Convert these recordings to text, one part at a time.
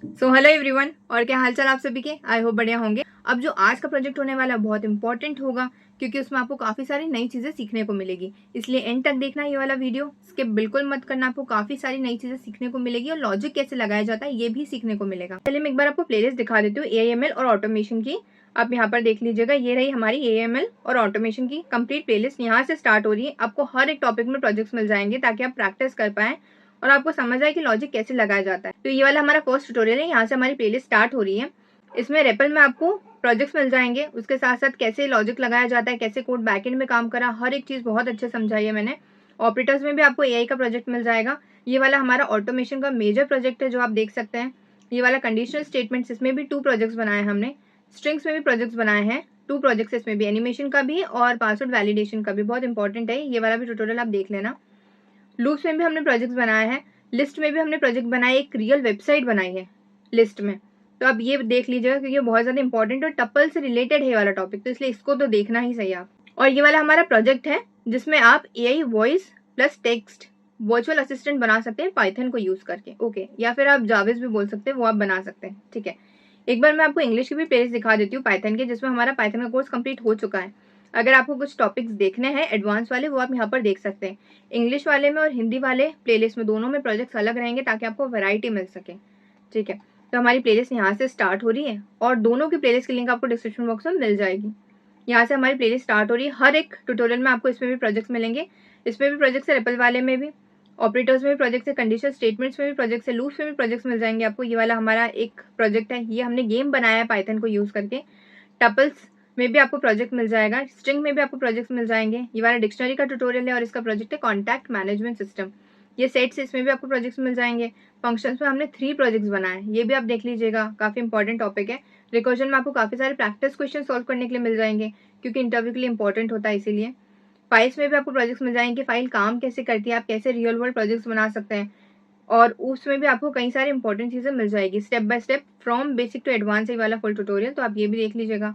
Hello everyone, और क्या हालचाल आप सभी के। आई होप बढ़िया होंगे। अब जो आज का प्रोजेक्ट होने वाला है बहुत इंपॉर्टेंट होगा, क्योंकि उसमें आपको काफी सारी नई चीजें सीखने को मिलेगी। इसलिए एंड तक देखना ये वाला वीडियो, स्किप बिल्कुल मत करना। आपको काफी सारी नई चीजें सीखने को मिलेगी और लॉजिक कैसे लगाया जाता है ये भी सीखने को मिलेगा। चलिए मैं एक बार आपको प्लेलिस्ट दिखा देती हूँ AIML और ऑटोमेशन की। आप यहाँ पर देख लीजिएगा, ये रही हमारी AIML और ऑटोमेशन की कंप्लीट प्लेलिस्ट। यहाँ से स्टार्ट हो रही है। आपको हर एक टॉपिक में प्रोजेक्ट्स मिल जाएंगे ताकि आप प्रैक्टिस कर पाए और आपको समझ आए कि लॉजिक कैसे लगाया जाता है। तो ये वाला हमारा फर्स्ट ट्यूटोरियल है। यहाँ से हमारी प्लेलिस्ट स्टार्ट हो रही है। इसमें रेपल में आपको प्रोजेक्ट्स मिल जाएंगे, उसके साथ साथ कैसे लॉजिक लगाया जाता है, कैसे कोड बैकएंड में काम करा, हर एक चीज बहुत अच्छे समझाई है मैंने। ऑपरेटर्स में भी आपको AI का प्रोजेक्ट मिल जाएगा। ये वाला हमारा ऑटोमेशन का मेजर प्रोजेक्ट है जो आप देख सकते हैं। ये वाला कंडीशनल स्टेटमेंट्स, इसमें भी 2 प्रोजेक्ट्स बनाए हैं हमने। स्ट्रिंग्स में भी प्रोजेक्ट्स बनाए हैं, 2 प्रोजेक्ट्स इसमें भी, एनिमेशन का भी और पासवर्ड वैलिडेशन का भी। बहुत इंपॉर्टेंट है, ये वाला भी ट्यूटोरियल आप देख लेना। लूप्स में भी हमने प्रोजेक्ट्स बनाए हैं। लिस्ट में भी हमने प्रोजेक्ट बनाए, एक रियल वेबसाइट बनाई है लिस्ट में। तो आप ये देख लीजिएगा क्योंकि ये बहुत ज्यादा इंपॉर्टेंट और टपल से रिलेटेड है ये वाला टॉपिक, तो इसलिए इसको तो देखना ही सही आप। और ये वाला हमारा प्रोजेक्ट है जिसमें आप AI voice plus text virtual assistant बना सकते हैं पाइथन को यूज करके। ओके, या फिर आप जाविस भी बोल सकते हैं, वो आप बना सकते हैं। ठीक है, एक बार मैं आपको इंग्लिश की भी पेज दिखा देती हूँ पाइथन के, जिसमें हमारा पाइथन का कोर्स कंप्लीट हो चुका है। अगर आपको कुछ टॉपिक्स देखने हैं एडवांस वाले, वो आप यहाँ पर देख सकते हैं। इंग्लिश वाले में और हिंदी वाले प्लेलिस्ट में, दोनों में प्रोजेक्ट्स अलग रहेंगे ताकि आपको वैरायटी मिल सके। ठीक है, तो हमारी प्लेलिस्ट यहाँ से स्टार्ट हो रही है और दोनों की प्लेलिस्ट की लिंक आपको डिस्क्रिप्शन बॉक्स में मिल जाएगी। यहाँ से हमारी प्लेलिस्ट स्टार्ट हो रही है। हर एक ट्यूटोरियल में आपको इसमें भी प्रोजेक्ट्स मिलेंगे। इसमें भी प्रोजेक्ट्स है, रेपल वाले में भी, ऑपरेटर्स में भी प्रोजेक्ट्स है, कंडीशनल स्टेटमेंट्स में भी प्रोजेक्ट्स है, लूप्स में भी प्रोजेक्ट्स मिल जाएंगे आपको। ये वाला हमारा एक प्रोजेक्ट है, ये हमने गेम बनाया है पाइथन को यूज करके। टपल्स में भी आपको प्रोजेक्ट मिल जाएगा, स्ट्रिंग में भी आपको प्रोजेक्ट्स मिल जाएंगे। ये वाला डिक्शनरी का ट्यूटोरियल है और इसका प्रोजेक्ट है कॉन्टैक्ट मैनेजमेंट सिस्टम। ये सेट्स, इसमें भी आपको प्रोजेक्ट्स मिल जाएंगे। फंक्शंस में हमने 3 प्रोजेक्ट्स बनाए हैं, ये भी आप देख लीजिएगा, काफी इंपॉर्टेंट टॉपिक है। रिकर्जन में आपको काफी सारे प्रैक्टिस क्वेश्चन सॉल्व करने के लिए मिल जाएंगे, क्योंकि इंटरव्यू के लिए इंपॉर्टेंट होता है इसीलिए। फाइल्स में भी आपको प्रोजेक्ट्स मिल जाएंगे, फाइल काम कैसे करती है, आप कैसे रियल वर्ल्ड प्रोजेक्ट्स बना सकते हैं। और उसमें भी आपको कई सारी इंपॉर्टेंट चीजें मिल जाएगी, step by step from basic to advance, ये वाला फुल ट्यूटोरियल, तो आप ये भी देख लीजिएगा।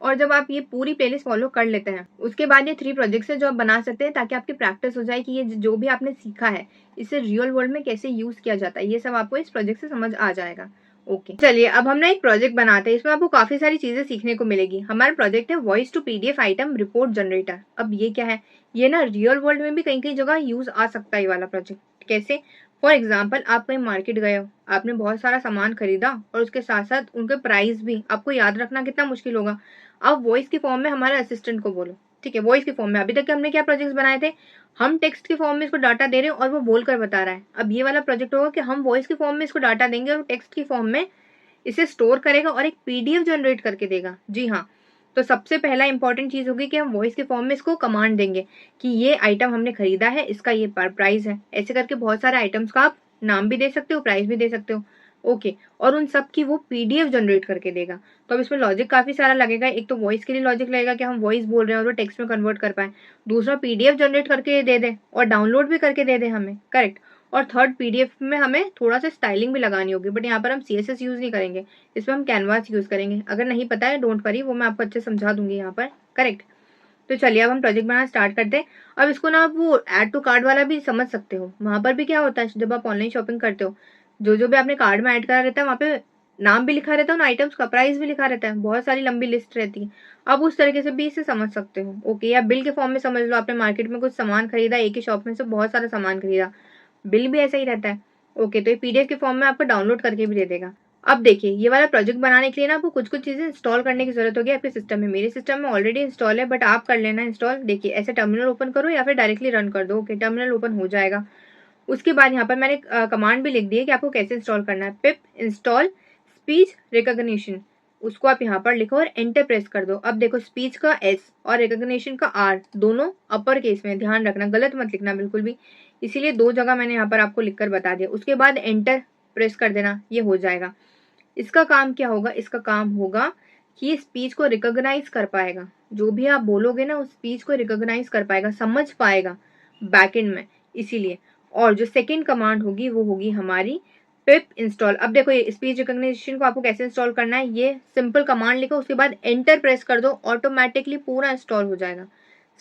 और जब आप ये पूरी प्लेलिस्ट फॉलो कर लेते हैं, उसके बाद ये 3 प्रोजेक्ट्स है जो आप बना सकते हैं ताकि आपकी प्रैक्टिस हो जाए कि ये जो भी आपने सीखा है इसे रियल वर्ल्ड में कैसे यूज किया जाता है, ये सब आपको इस प्रोजेक्ट से समझ आ जाएगा। ओके, चलिए अब हम ना एक प्रोजेक्ट बनाते हैं। इसमें आपको काफी सारी चीजें सीखने को मिलेगी। हमारा प्रोजेक्ट है voice to PDF item report generator. अब ये क्या है, ये ना रियल वर्ल्ड में भी कहीं कहीं जगह यूज आ सकता है ये वाला प्रोजेक्ट। कैसे? फॉर एग्जाम्पल, आप कहीं मार्केट गए हो, आपने बहुत सारा सामान खरीदा और उसके साथ साथ उनके प्राइस भी आपको याद रखना कितना मुश्किल होगा। अब वॉइस के फॉर्म में हमारे असिस्टेंट को बोलो। ठीक है, वॉइस के फॉर्म में अभी तक हमने क्या प्रोजेक्ट्स बनाए थे, हम टेक्स्ट के फॉर्म में इसको डाटा दे रहे हैं और वो बोलकर बता रहा है। अब ये वाला प्रोजेक्ट होगा कि हम वॉइस के फॉर्म में इसको डाटा देंगे और टेक्स्ट की फॉर्म में इसे स्टोर करेगा और एक PDF जनरेट करके देगा। जी हाँ, तो सबसे पहला इंपॉर्टेंट चीज होगी कि हम वॉइस के फॉर्म में इसको कमांड देंगे कि ये आइटम हमने खरीदा है, इसका ये प्राइस है। ऐसे करके बहुत सारे आइटम्स का आप नाम भी दे सकते हो, प्राइस भी दे सकते हो। ओके, और उन सब की वो PDF जनरेट करके देगा। तो अब इसमें लॉजिक काफी सारा लगेगा। एक तो वॉइस के लिए लॉजिक लगेगा कि हम वॉइस बोल रहे हैं और वो टेक्स्ट में कन्वर्ट कर पाए। दूसरा, PDF जनरेट करके दे दे और डाउनलोड भी करके दे दे हमें, करेक्ट। और थर्ड, PDF में हमें थोड़ा सा स्टाइलिंग भी लगानी होगी, बट यहाँ पर हम CSS यूज नहीं करेंगे, इसमें हम कैनवास यूज करेंगे। अगर नहीं पता है डोंट वरी, वो मैं आपको अच्छे समझा दूंगी यहाँ पर, करेक्ट। तो चलिए अब हम प्रोजेक्ट बनाना स्टार्ट करते हैं। अब इसको ना आप वो ऐड टू कार्ड वाला भी समझ सकते हो। वहां पर भी क्या होता है, जब आप ऑनलाइन शॉपिंग करते हो, जो जो भी आपने कार्ड में ऐड करा रहता है वहाँ पे नाम भी लिखा रहता है, उन आइटम्स का प्राइस भी लिखा रहता है, बहुत सारी लंबी लिस्ट रहती है। अब उस तरीके से भी इसे समझ सकते हो। ओके, या बिल के फॉर्म में समझ लो, आपने मार्केट में कुछ सामान खरीदा, एक ही शॉप में से बहुत सारा सामान खरीदा, बिल भी ऐसा ही रहता है। ओके, तो ये PDF के फॉर्म में आपको डाउनलोड करके भी दे देगा। अब देखिए, ये वाला प्रोजेक्ट बनाने के लिए ना आपको कुछ कुछ चीजें इंस्टॉल करने की जरूरत होगी आपके सिस्टम में। मेरे सिस्टम में ऑलरेडी इंस्टॉल है, बट आप कर लेना इंस्टॉल। देखिए, ऐसे टर्मिनल ओपन करो या फिर डायरेक्टली रन कर दो। ओके, टर्मिनल ओपन हो जाएगा। उसके बाद यहाँ पर मैंने कमांड भी लिख दी है कि आपको कैसे इंस्टॉल करना है। पिप इंस्टॉल स्पीच रिकॉग्निशन, उसको आप यहाँ पर लिखो और एंटर प्रेस कर दो। अब देखो, स्पीच का S और रिकॉग्निशन का R दोनों अपर केस में, ध्यान रखना, गलत मत लिखना बिल्कुल भी, इसीलिए 2 जगह मैंने यहाँ पर आपको लिखकर बता दिया। उसके बाद एंटर प्रेस कर देना, ये हो जाएगा। इसका काम क्या होगा, इसका काम होगा कि ये स्पीच को रिकॉग्नाइज कर पाएगा, जो भी आप बोलोगे ना उस स्पीच को रिकॉग्नाइज कर पाएगा, समझ पाएगा बैकएंड में, इसीलिए। और जो सेकंड कमांड होगी वो होगी हमारी पिप इंस्टॉल। अब देखो, ये स्पीच रिकॉग्निशन को आपको कैसे इंस्टॉल करना है, ये सिंपल कमांड लिखो, उसके बाद एंटर प्रेस कर दो, ऑटोमेटिकली पूरा इंस्टॉल हो जाएगा,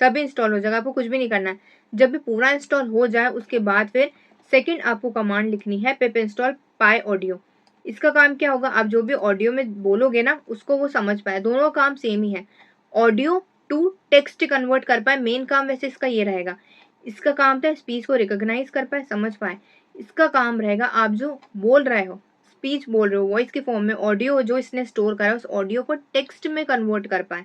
सभी इंस्टॉल हो जाएगा, आपको कुछ भी नहीं करना है। जब भी पूरा इंस्टॉल हो जाए उसके बाद फिर सेकंड आपको कमांड लिखनी है, पिप इंस्टॉल पाई ऑडियो। इसका काम क्या होगा, आप जो भी ऑडियो में बोलोगे ना उसको वो समझ पाए, दोनों काम सेम ही है, ऑडियो टू टेक्स्ट कन्वर्ट कर पाए, मेन काम वैसे इसका ये रहेगा। इसका काम था स्पीच को रिकॉग्नाइज कर पाए, समझ पाए। इसका काम रहेगा आप जो बोल रहे हो, स्पीच बोल रहे हो वॉइस के फॉर्म में, ऑडियो जो इसने स्टोर करा है उस ऑडियो को टेक्स्ट में कन्वर्ट कर पाए,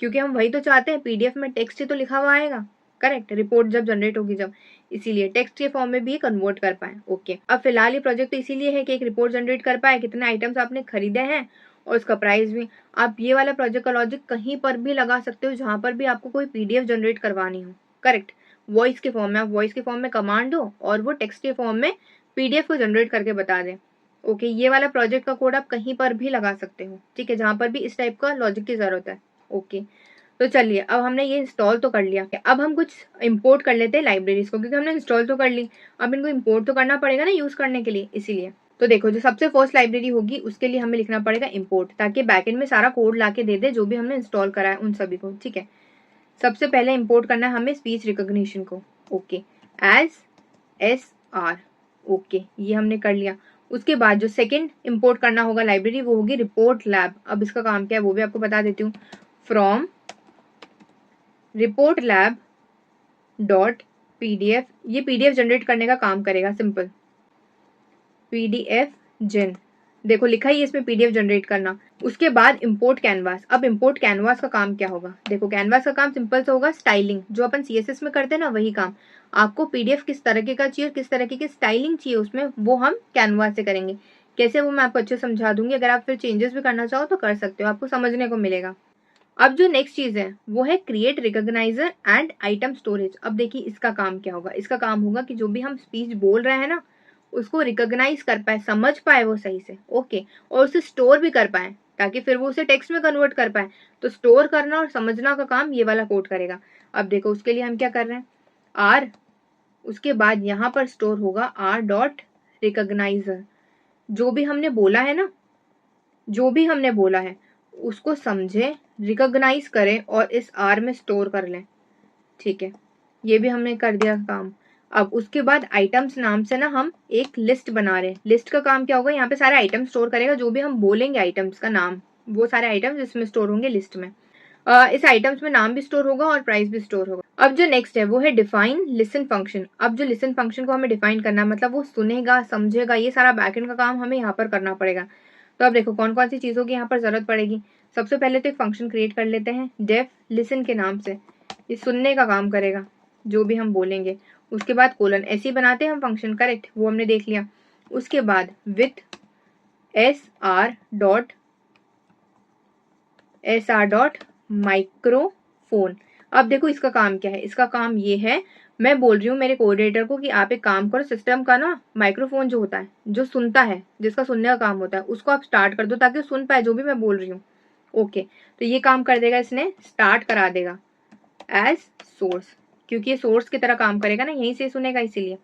क्योंकि हम वही तो चाहते हैं, पीडीएफ में टेक्स्ट ही तो लिखा हुआ आएगा, करेक्ट, रिपोर्ट जब जनरेट होगी जब, इसीलिए टेक्स्ट के फॉर्म में भी कन्वर्ट कर पाए। ओके, अब फिलहाल ये प्रोजेक्ट तो इसीलिए है कि एक रिपोर्ट जनरेट कर पाए, कितने आइटम्स आपने खरीदे हैं और उसका प्राइस भी। आप ये वाला प्रोजेक्ट का लॉजिक कहीं पर भी लगा सकते हो जहां पर भी आपको कोई पीडीएफ जनरेट करवानी हो, करेक्ट, वॉइस के फॉर्म में, आप वॉइस के फॉर्म में कमांड दो और वो टेक्स्ट के फॉर्म में पीडीएफ को जनरेट करके बता दें। ओके, ये वाला प्रोजेक्ट का कोड आप कहीं पर भी लगा सकते हो, ठीक है, जहां पर भी इस टाइप का लॉजिक की जरूरत है। ओके, तो चलिए अब हमने ये इंस्टॉल तो कर लिया, अब हम कुछ इंपोर्ट कर लेते हैं लाइब्रेरीज को, क्योंकि हमने इंस्टॉल तो कर ली, अब इनको इंपोर्ट तो करना पड़ेगा ना यूज करने के लिए, इसीलिए। तो देखो, जो सबसे फर्स्ट लाइब्रेरी होगी उसके लिए हमें लिखना पड़ेगा इंपोर्ट, ताकि बैकएंड में सारा कोड ला के दे दे जो भी हमने इंस्टॉल करा है उन सभी को, ठीक है। सबसे पहले इंपोर्ट करना है हमें स्पीच रिकॉग्निशन को, ओके, SR, ओके, ये हमने कर लिया। उसके बाद जो सेकंड इंपोर्ट करना होगा लाइब्रेरी वो होगी रिपोर्ट लैब। अब इसका काम क्या है वो भी आपको बता देती हूँ, from report lab dot PDF, ये पीडीएफ जनरेट करने का काम करेगा, सिंपल, पीडीएफ जेन, देखो लिखा ही इसमें पीडीएफ जनरेट करना। उसके बाद इंपोर्ट कैनवास। अब इंपोर्ट कैनवास का काम क्या होगा, देखो कैनवास का काम सिंपल सा होगा, स्टाइलिंग, जो अपन सीएसएस में करते हैं ना वही काम। आपको पीडीएफ किस तरीके का चाहिए, किस तरीके की स्टाइलिंग चाहिए उसमें, वो हम कैनवास से करेंगे। कैसे, वो मैं आपको अच्छे समझा दूंगी, अगर आप फिर चेंजेस भी करना चाहो तो कर सकते हो, आपको समझने को मिलेगा। अब जो नेक्स्ट चीज है वो है create recogniser and item storage. अब देखिए इसका काम क्या होगा, इसका काम होगा कि जो भी हम स्पीच बोल रहे हैं ना उसको रिकॉग्नाइज कर पाए, समझ पाए वो सही से, ओके, और उसे स्टोर भी कर पाए ताकि फिर वो उसे टेक्स्ट में कन्वर्ट कर पाए। तो स्टोर करना और समझना का काम ये वाला कोड करेगा। अब देखो उसके लिए हम क्या कर रहे हैं, आर, उसके बाद यहाँ पर स्टोर होगा आर डॉट रिकॉग्नाइजर, जो भी हमने बोला है ना, जो भी हमने बोला है उसको समझे, रिकॉग्नाइज करें और इस आर में स्टोर कर लें, ठीक है, ये भी हमने कर दिया काम। अब उसके बाद आइटम्स नाम से ना हम एक लिस्ट बना रहे हैं। लिस्ट का काम क्या होगा, यहाँ पे सारे आइटम स्टोर करेगा, जो भी हम बोलेंगे आइटम्स का नाम, वो सारे आइटम्स इसमें स्टोर होंगे लिस्ट में। इस आइटम्स में नाम भी स्टोर होगा और प्राइस भी स्टोर होगा। अब जो नेक्स्ट है वो है डिफाइन लिसन फंक्शन। अब जो लिसन फंक्शन को हमें डिफाइन करना है, मतलब वो सुनेगा समझेगा, ये सारा बैकएंड का काम हमें यहाँ पर करना पड़ेगा। तो अब देखो कौन कौन सी चीजों की यहाँ पर जरूरत पड़ेगी। सबसे पहले तो एक फंक्शन क्रिएट कर लेते हैं डेफ लिसन के नाम से, ये सुनने का काम करेगा जो भी हम बोलेंगे। उसके बाद कोलन, ऐसे ही बनाते हैं हम फंक्शन, करेक्ट, वो हमने देख लिया। उसके बाद विथ SR डॉट माइक्रोफोन। अब देखो इसका काम क्या है, इसका काम ये है, मैं बोल रही हूँ मेरे कोऑर्डिनेटर को कि आप एक काम करो, सिस्टम का ना माइक्रोफोन जो होता है, जो सुनता है, जिसका सुनने का काम होता है, उसको आप स्टार्ट कर दो ताकि वो सुन पाए जो भी मैं बोल रही हूँ। ओके, तो ये काम कर देगा, इसने स्टार्ट करा देगा एज सोर्स, क्योंकि ये सोर्स की तरह काम करेगा ना, यहीं से सुनेगा इसीलिए।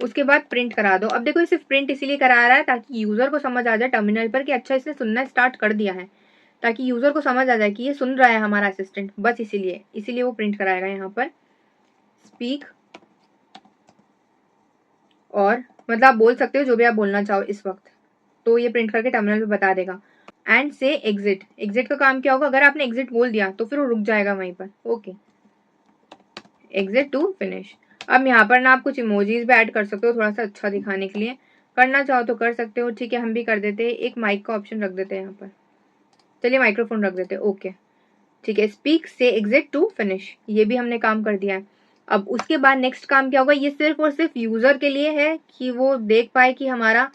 उसके बाद प्रिंट करा दो। अब देखो ये सिर्फ प्रिंट इसीलिए करा रहा है ताकि यूजर को समझ आ जाए टर्मिनल पर कि अच्छा इसने सुनना स्टार्ट कर दिया है, ताकि यूजर को समझ आ जाए कि ये सुन रहा है हमारा असिस्टेंट, बस इसीलिए वो प्रिंट कराएगा यहाँ पर स्पीक, और मतलब आप बोल सकते हो जो भी आप बोलना चाहो इस वक्त, तो ये प्रिंट करके टर्मिनल पे बता देगा। एंड से एग्जिट, एग्जिट का काम क्या होगा, अगर आपने एग्जिट बोल दिया तो फिर वो रुक जाएगा वहीं पर, ओके, एग्जिट टू फिनिश। अब यहाँ पर ना आप कुछ इमोजीज भी ऐड कर सकते हो थोड़ा सा अच्छा दिखाने के लिए, करना चाहो तो कर सकते हो, ठीक है, हम भी कर देते हैं, एक माइक का ऑप्शन रख देते हैं यहाँ पर, चलिए माइक्रोफोन रख देते हैं, ओके, ठीक है, स्पीक से एग्जिट टू फिनिश, ये भी हमने काम कर दिया है। अब उसके बाद नेक्स्ट काम क्या होगा, ये सिर्फ और सिर्फ यूजर के लिए है कि वो देख पाए कि हमारा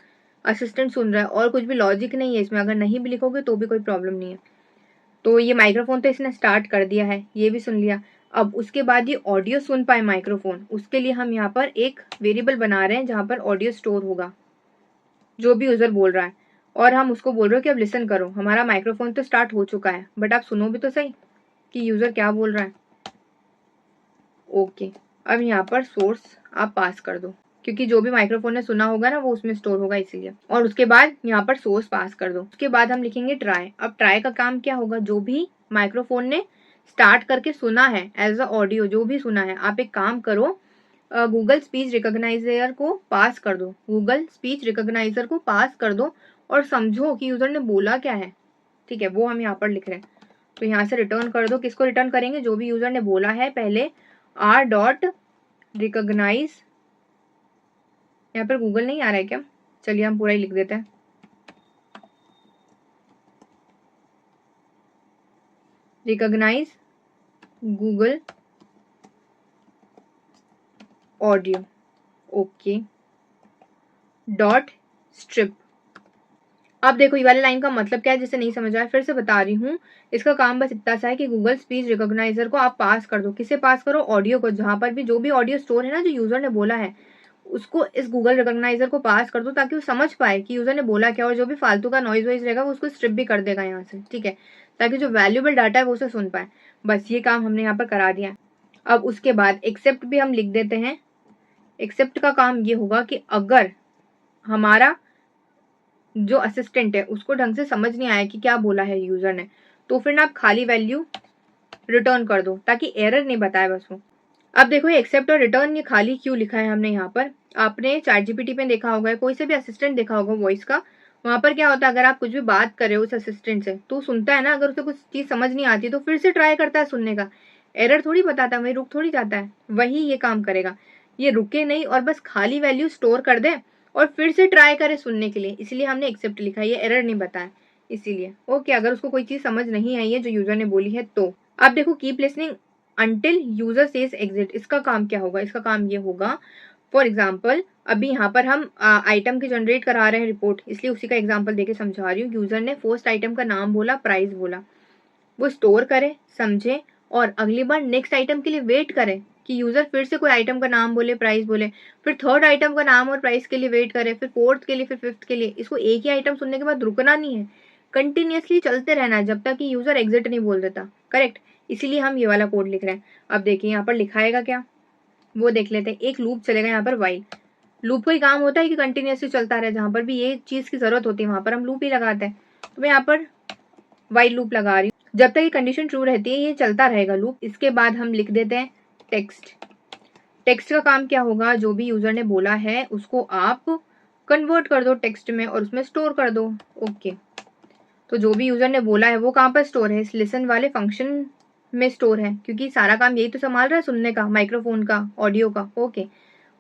असिस्टेंट सुन रहा है, और कुछ भी लॉजिक नहीं है इसमें, अगर नहीं भी लिखोगे तो भी कोई प्रॉब्लम नहीं है। तो ये माइक्रोफोन तो इसने स्टार्ट कर दिया है, ये भी सुन लिया। अब उसके बाद ये ऑडियो सुन पाए माइक्रोफोन, उसके लिए हम यहाँ पर एक वेरिएबल बना रहे हैं जहाँ पर ऑडियो स्टोर होगा जो भी यूजर बोल रहा है, और हम उसको बोल रहे हो कि अब लिसन करो, हमारा माइक्रोफोन तो स्टार्ट हो चुका है बट आप सुनो भी तो सही कि यूजर क्या बोल रहा है। ओके, अब यहाँ पर सोर्स आप पास कर दो, क्योंकि जो भी माइक्रोफोन ने सुना होगा ना वो उसमें स्टोर होगा इसीलिए, और उसके बाद यहाँ पर सोर्स पास कर दो। उसके बाद हम लिखेंगे ट्राई। अब ट्राई का काम क्या होगा, जो भी माइक्रोफोन ने स्टार्ट करके सुना है एज अ ऑडियो, जो भी सुना है, आप एक काम करो, गूगल स्पीच रिकॉग्नाइजर को पास कर दो, गूगल स्पीच रिकॉग्नाइजर को पास कर दो, और समझो कि यूजर ने बोला क्या है, ठीक है, वो हम यहाँ पर लिख रहे हैं। तो यहाँ से रिटर्न कर दो, किसको रिटर्न करेंगे, जो भी यूजर ने बोला है पहले, आर डॉट रिकॉग्नाइज, यहाँ पर गूगल नहीं आ रहा है क्या, चलिए हम पूरा ही लिख देते हैं, recognize Google audio, okay, dot strip. अब देखो ये वाले लाइन का मतलब क्या है, जिसे नहीं समझ आया फिर से बता रही हूँ। इसका काम बस इतना सा है कि गूगल स्पीच रिकॉग्नाइजर को आप पास कर दो, किसे पास करो, ऑडियो को, जहां पर भी जो भी ऑडियो स्टोर है ना, जो यूजर ने बोला है, उसको इस गूगल रिकॉग्नाइजर को पास कर दो, ताकि वो समझ पाए कि यूजर ने बोला क्या, और जो भी फालतू का नॉइज वाइज रहेगा वो उसको स्ट्रिप भी कर देगा यहाँ से, ठीक है, ताकि जो वैल्यूएबल डाटा है वो उसे सुन पाए। बस ये काम हमने यहाँ पर करा दिया है। अब उसके बाद एक्सेप्ट भी हम लिख देते हैं। एक्सेप्ट का काम ये होगा कि अगर हमारा जो असिस्टेंट है उसको ढंग से समझ नहीं आया कि क्या बोला है यूजर ने, तो फिर ना आप खाली वैल्यू रिटर्न कर दो, ताकि एरर नहीं बताए बस वो। अब देखो ये एक्सेप्ट और रिटर्न ये खाली क्यों लिखा है हमने यहाँ पर, आपने ChatGPT पे देखा होगा, कोई से भी असिस्टेंट देखा होगा वॉइस का, वहां पर क्या होता है, अगर आप कुछ भी बात कर रहे हो उस असिस्टेंट से तो सुनता है ना, अगर उसे कुछ चीज समझ नहीं आती तो फिर से ट्राई करता है सुनने का, एरर थोड़ी बताता है, वही रुक थोड़ी जाता है, वही ये काम करेगा, ये रुके नहीं और बस खाली वैल्यू स्टोर कर दे और फिर से ट्राई करे सुनने के लिए, इसलिए हमने एक्सेप्ट लिखा है, ये एरर नहीं बताया इसीलिए। ओके, अगर उसको कोई चीज समझ नहीं आई है जो यूजर ने बोली है तो। अब देखो keep listening until user says exit, इसका काम क्या होगा, इसका काम ये होगा, फॉर एग्जाम्पल अभी यहाँ पर हम आइटम की जनरेट करा रहे हैं रिपोर्ट, इसलिए उसी का एग्जाम्पल देके समझा रही हूँ। यूजर ने फर्स्ट आइटम का नाम बोला, प्राइस बोला, वो स्टोर करे, समझे, और अगली बार नेक्स्ट आइटम के लिए वेट करे कि यूजर फिर से कोई आइटम का नाम बोले, प्राइस बोले, फिर थर्ड आइटम का नाम और प्राइस के लिए वेट करे, फिर फोर्थ के लिए, फिर फिफ्थ के लिए। इसको एक ही आइटम सुनने के बाद रुकना नहीं है, कंटिन्यूअसली चलते रहना है जब तक कि यूजर एग्जिट नहीं बोल देता, करेक्ट, इसीलिए हम ये वाला कोड लिख रहे हैं। अब देखिए यहाँ पर लिखाएगा क्या, वो देख लेते हैं। एक लूप चलेगा यहाँ पर वाइल, लूप का ही काम होता है कि कंटिन्यूअसली चलता रहे, जहां पर भी ये चीज की जरूरत होती है वहां पर हम लूप ही लगाते हैं। तो मैं यहाँ पर वाइल लूप लगा रही हूँ, जब तक ये कंडीशन ट्रू रहती है ये चलता रहेगा लूप। इसके बाद हम लिख देते हैं टेक्स्ट। टेक्स्ट का काम क्या होगा, जो भी यूजर ने बोला है उसको आप कन्वर्ट कर दो टेक्स्ट में और उसमें स्टोर कर दो। ओके, तो जो भी यूजर ने बोला है वो कहाँ पर स्टोर है, इस लिसन वाले फंक्शन में स्टोर है, क्योंकि सारा काम यही तो संभाल रहा है, सुनने का, माइक्रोफोन का, ऑडियो का। ओके,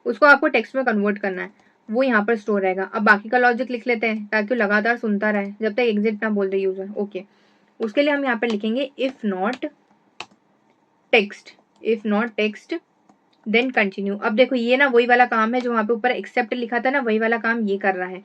उसको आपको टेक्स्ट में कन्वर्ट करना है, वो यहाँ पर स्टोर रहेगा। अब बाकी का लॉजिक लिख लेते हैं ताकि वो लगातार सुनता रहे जब तक एग्जिट ना बोल दे यूजर। ओके, उसके लिए हम यहाँ पर लिखेंगे if not text then continue. अब देखो ये ना वही वाला काम है जो वहाँ पे ऊपर एक्सेप्ट लिखा था ना, वही वाला काम ये कर रहा है।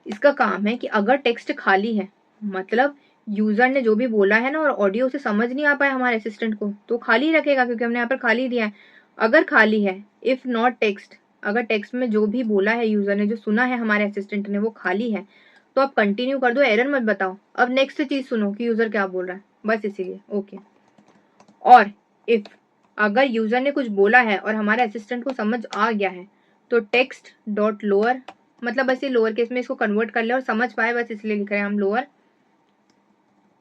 इसका काम है कि अगर टेक्स्ट खाली है, मतलब यूजर ने जो भी बोला है ना और ऑडियो से समझ नहीं आ पाया हमारे असिस्टेंट को, तो खाली रखेगा, क्योंकि हमने यहाँ पर खाली दिया है। अगर खाली है, इफ नॉट टेक्स्ट, अगर टेक्स्ट में जो भी बोला है यूजर ने, जो सुना है हमारे असिस्टेंट ने, वो खाली है, तो आप कंटिन्यू कर दो, एरर मत बताओ। अब नेक्स्ट चीज सुनो कि यूजर क्या बोल रहा है, बस इसीलिए। ओके, और इफ अगर यूजर ने कुछ बोला है और हमारे असिस्टेंट को समझ आ गया है, तो टेक्स्ट डॉट लोअर, मतलब बस ये लोअर केस में इसको कन्वर्ट कर ले और समझ पाए, बस इसलिए लिख रहे हैं हम लोअर,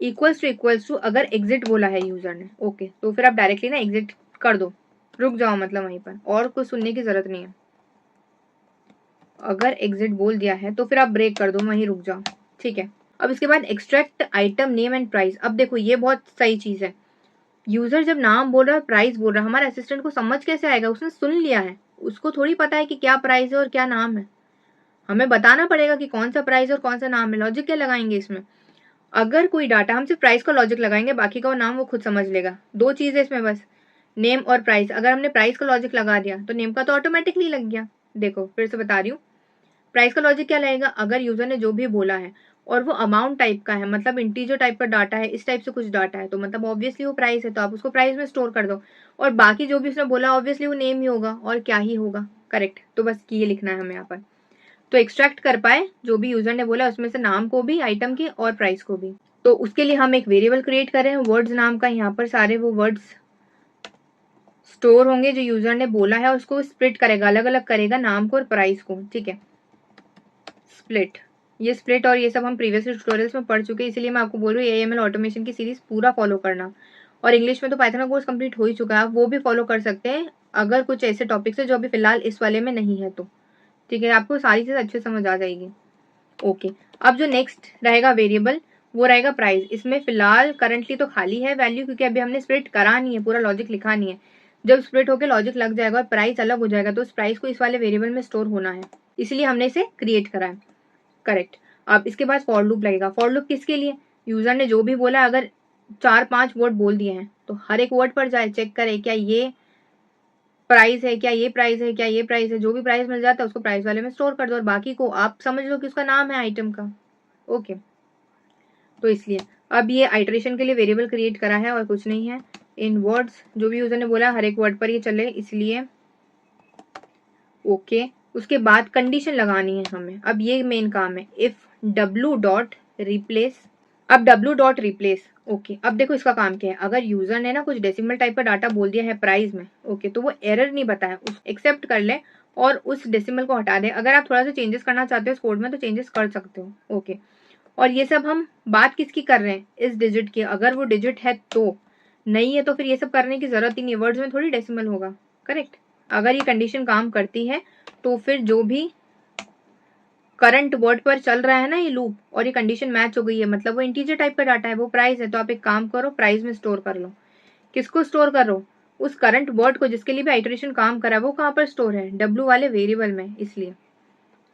इक्वल्स टू अगर एग्जिट बोला है यूजर ने। ओके, तो फिर आप डायरेक्टली ना एग्जिट कर दो, रुक जाओ, मतलब वहीं पर, और कुछ सुनने की जरूरत नहीं है। अगर एग्जिट बोल दिया है तो फिर आप ब्रेक कर दो, वहीं रुक जाओ, ठीक है। अब इसके बाद extract item name and price. अब देखो ये बहुत सही चीज है, यूजर जब नाम बोल रहा है, प्राइस बोल रहा है, हमारे असिस्टेंट को समझ कैसे आएगा, उसने सुन लिया है, उसको थोड़ी पता है कि क्या प्राइस है और क्या नाम है, हमें बताना पड़ेगा कि कौन सा प्राइस और कौन सा नाम है। लॉजिक क्या लगाएंगे इसमें, अगर कोई डाटा, हम सिर्फ प्राइस का लॉजिक लगाएंगे, बाकी का वो नाम वो खुद समझ लेगा। दो चीज है इसमें बस, नेम और प्राइस। अगर हमने प्राइस का लॉजिक लगा दिया तो नेम का तो ऑटोमेटिकली लग गया। देखो फिर से बता रही हूँ, प्राइस का लॉजिक क्या लगेगा, अगर यूजर ने जो भी बोला है और वो अमाउंट टाइप का है, मतलब इंटीजर टाइप का डाटा है, इस टाइप से कुछ डाटा है, तो मतलब ऑब्वियसली वो प्राइस है, तो आप उसको प्राइस में स्टोर कर दो। और बाकी जो भी उसने बोला ऑब्वियसली वो नेम ही होगा, और क्या ही होगा, करेक्ट। तो बस ये लिखना है हमें यहाँ पर, तो एक्सट्रैक्ट कर पाए जो भी यूजर ने बोला उसमें से, नाम को भी, आइटम की और प्राइस को भी। तो उसके लिए हम एक वेरिएबल क्रिएट कर रहे हैं वर्ड्स नाम का, यहाँ पर सारे वो वर्ड्स स्टोर होंगे जो यूजर ने बोला है, उसको स्प्लिट करेगा, अलग अलग करेगा नाम को और प्राइस को, ठीक है। स्प्लिट, ये स्प्लिट और ये सब हम प्रीवियस ट्यूटोरियल्स में पढ़ चुके हैं, इसलिए मैं आपको बोल रही हूँ AML ऑटोमेशन की सीरीज पूरा फॉलो करना। और इंग्लिश में तो पाइथन का कोर्स कंप्लीट हो ही चुका है, आप वो भी फॉलो कर सकते हैं अगर कुछ ऐसे टॉपिक्स है जो अभी फिलहाल इस वाले में नहीं है तो, ठीक है, आपको सारी चीज अच्छे समझ आ जाएगी। ओके। अब जो नेक्स्ट रहेगा वेरिएबल वो रहेगा प्राइस। इसमें फिलहाल करंटली तो खाली है वैल्यू, क्योंकि अभी हमने स्प्लिट करा नहीं है, पूरा लॉजिक लिखा नहीं है। जब स्प्लिट होकर लॉजिक लग जाएगा और प्राइस अलग हो जाएगा तो उस प्राइस को इस वाले वेरिएबल में स्टोर होना है, इसलिए हमने इसे क्रिएट करा है। करेक्ट। अब इसके बाद फॉर लूप लगेगा। फॉर लूप किसके लिए? यूजर ने जो भी बोला, अगर 4-5 वर्ड बोल दिए हैं तो हर एक वर्ड पर जाए, चेक करे क्या ये प्राइस है, क्या ये प्राइस है, क्या ये प्राइस है। जो भी प्राइस मिल जाता है उसको प्राइस वाले में स्टोर कर दो और बाकी को आप समझ लो कि उसका नाम है आइटम का। ओके। तो इसलिए अब ये आइटरेशन के लिए वेरिएबल क्रिएट करा है और कुछ नहीं है। इन वर्ड्स जो भी यूजर ने बोला हर एक वर्ड पर ये चले, इसलिए ओके। उसके बाद कंडीशन लगानी है हमें। अब ये मेन काम है। इफ डब्ल्यू डॉट रिप्लेस, अब डब्ल्यू डॉट रिप्लेस। ओके। अब देखो इसका काम क्या है। अगर यूजर ने ना कुछ डेसिमल टाइप का डाटा बोल दिया है प्राइस में, ओके, तो वो एरर नहीं बताया, उस एक्सेप्ट कर ले और उस डेसिमल को हटा दे। अगर आप थोड़ा सा चेंजेस करना चाहते हो इस कोड में तो चेंजेस कर सकते हो। ओके। और ये सब हम बात किसकी कर रहे हैं? इस डिजिट की। अगर वो डिजिट है तो, नहीं है तो फिर ये सब करने की जरूरत ही नहीं है, वर्ड्स में थोड़ी डेसिमल होगा। करेक्ट। अगर ये कंडीशन काम करती है तो फिर जो भी करंट वर्ड पर चल रहा है ना ये लूप, और ये कंडीशन मैच हो गई है, मतलब वो इंटीजर टाइप का डाटा है, वो प्राइस है, तो आप एक काम करो प्राइस में स्टोर कर लो। किसको स्टोर करो? उस करंट वर्ड को जिसके लिए भी आइटरेशन काम करा है। वो कहाँ पर स्टोर है? डब्ल्यू वाले वेरिएबल में, इसलिए।